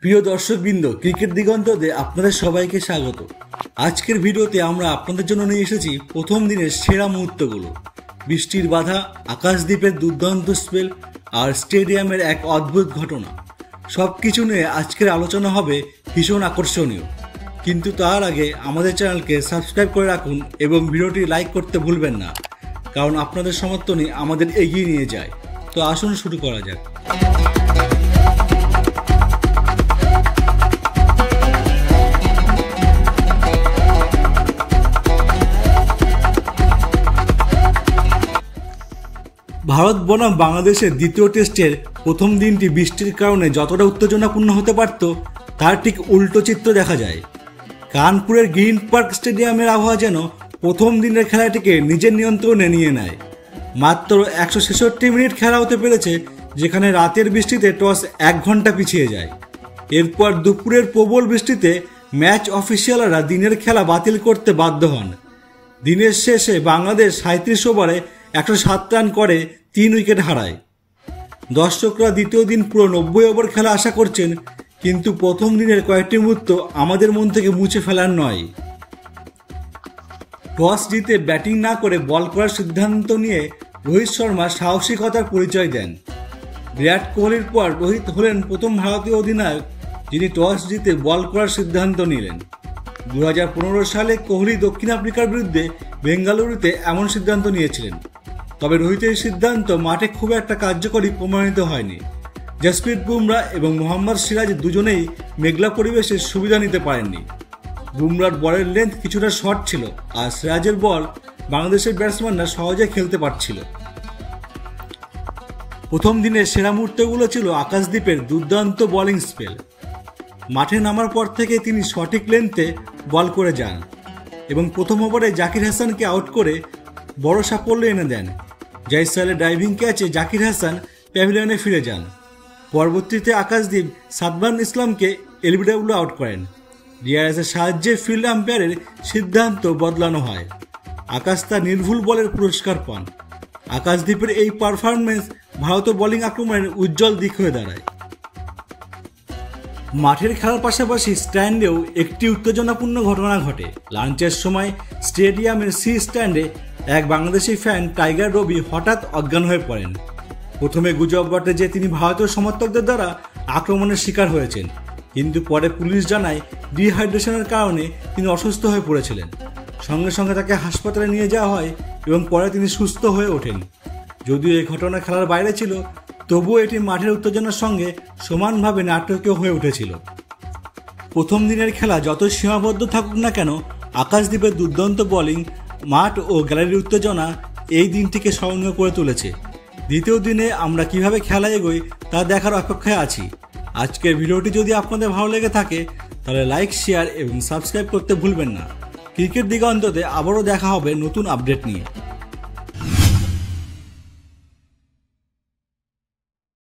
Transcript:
প্রিয় দর্শকবৃন্দ, ক্রিকেট দিগন্ততে আপনাদের সবাইকে স্বাগত। আজকের ভিডিওতে আমরা আপনাদের জন্য নিয়ে এসেছি প্রথম দিনের সেরা মুহূর্তগুলো। বৃষ্টির বাধা, আকাশদ্বীপের দুর্দান্ত স্পেল আর স্টেডিয়ামের এক অদ্ভুত ঘটনা, সব কিছু নিয়ে আজকের আলোচনা হবে ভীষণ আকর্ষণীয়। কিন্তু তার আগে আমাদের চ্যানেলকে সাবস্ক্রাইব করে রাখুন এবং ভিডিওটি লাইক করতে ভুলবেন না, কারণ আপনাদের সমর্থনই আমাদের এগিয়ে নিয়ে যায়। তো আসুন শুরু করা যাক। ভারত বনাম বাংলাদেশের দ্বিতীয় টেস্টের প্রথম দিনটি বৃষ্টির কারণে যতটা উত্তেজনাপূর্ণ হতে পারত, তার ঠিক উল্টো চিত্র দেখা যায়। কানপুরের গ্রিন পার্ক স্টেডিয়ামের আবহাওয়া যেন প্রথম দিনের খেলাটিকে নিজের নিয়ন্ত্রণে নিয়ে নেয়। মাত্র 166 মিনিট খেলা হতে পেরেছে, যেখানে রাতের বৃষ্টিতে টস 1 ঘন্টা পিছিয়ে যায়। এরপর দুপুরের প্রবল বৃষ্টিতে ম্যাচ অফিসিয়ালরা দিনের খেলা বাতিল করতে বাধ্য হন। দিনের শেষে বাংলাদেশ 37 ওভারে 107 রান করে 3 উইকেট হারায়। দর্শকরা দ্বিতীয় দিন পুরো 90 ওভার খেলা আশা করছেন, কিন্তু প্রথম দিনের কয়েকটি মুহূর্ত আমাদের মন থেকে মুছে ফেলার নয়। টস জিতে ব্যাটিং না করে বল করার সিদ্ধান্ত নিয়ে রোহিত শর্মা সাহসিকতার পরিচয় দেন। বিরাট কোহলির পর রোহিত হলেন প্রথম ভারতীয় অধিনায়ক যিনি টস জিতে বল করার সিদ্ধান্ত নিলেন। 2015 সালে কোহলি দক্ষিণ আফ্রিকার বিরুদ্ধে বেঙ্গালুরুতে এমন সিদ্ধান্ত নিয়েছিলেন, তবে রোহিতের সিদ্ধান্ত মাঠে খুব একটা কার্যকরী প্রমাণিত হয়নি। জসপ্রীত বুমরা এবং মোহাম্মদ সিরাজ দুজনেই মেঘলা পরিবেশের সুবিধা নিতে পারেননি। বুমরার বলের লেন্থ কিছুটা শর্ট ছিল, আর সিরাজের বল বাংলাদেশের ব্যাটসম্যানরা সহজে খেলতে পারছিল। প্রথম দিনের সেরা মুহূর্তগুলো ছিল আকাশদ্বীপের দুর্দান্ত বোলিং স্পেল। মাঠে নামার পর থেকে তিনি সঠিক লেন্থে বল করে যান এবং প্রথম ওভারে জাকির হাসানকে আউট করে বড় সাফল্য এনে দেন। জয়সালের ড্রাইভিং ক্যাচে জাকির হাসান প্যাভিলিয়নে ফিরে যান। পরবর্তীতে আকাশদ্বীপ সাদমান ইসলামকে এলবিডব্লিউ আউট করেন। ডিআরএসের সাহায্যে ফিল্ড আম্পায়ারের সিদ্ধান্ত বদলানো হয়। আকাশ তার নির্ভুল বলের পুরস্কার পান। আকাশদ্বীপের এই পারফরম্যান্স ভারতের বোলিং আক্রমণের উজ্জ্বল দিক হয়ে দাঁড়ায়। মাঠের খেলার পাশাপাশি স্ট্যান্ডেও একটি উত্তেজনাপূর্ণ ঘটনা ঘটে। লাঞ্চের সময় স্টেডিয়ামের সি স্ট্যান্ডে এক বাংলাদেশি ফ্যান টাইগার রবি হঠাৎ অজ্ঞান হয়ে পড়েন। প্রথমে গুজব বটে যে তিনি ভারতীয় সমর্থকদের দ্বারা আক্রমণের শিকার হয়েছেন, কিন্তু পরে পুলিশ জানায় ডিহাইড্রেশনের কারণে তিনি অসুস্থ হয়ে পড়েছিলেন। সঙ্গে সঙ্গে তাকে হাসপাতালে নিয়ে যাওয়া হয় এবং পরে তিনি সুস্থ হয়ে ওঠেন। যদিও এই ঘটনা খেলার বাইরে ছিল, তবুও এটি মাঠের উত্তেজনার সঙ্গে সমানভাবে নাটকীয় হয়ে উঠেছিল। প্রথম দিনের খেলা যত সীমাবদ্ধ থাকুক না কেন, আকাশদ্বীপের দুর্দান্ত বোলিং, মাঠ ও গ্যালারির উত্তেজনা এই দিনটিকে স্মরণীয় করে তুলেছে। দ্বিতীয় দিনে আমরা কিভাবে খেলা এগোই তা দেখার অপেক্ষায় আছি। আজকের ভিডিওটি যদি আপনাদের ভালো লেগে থাকে তাহলে লাইক, শেয়ার এবং সাবস্ক্রাইব করতে ভুলবেন না। ক্রিকেট দিগন্ততে আবারও দেখা হবে নতুন আপডেট নিয়ে।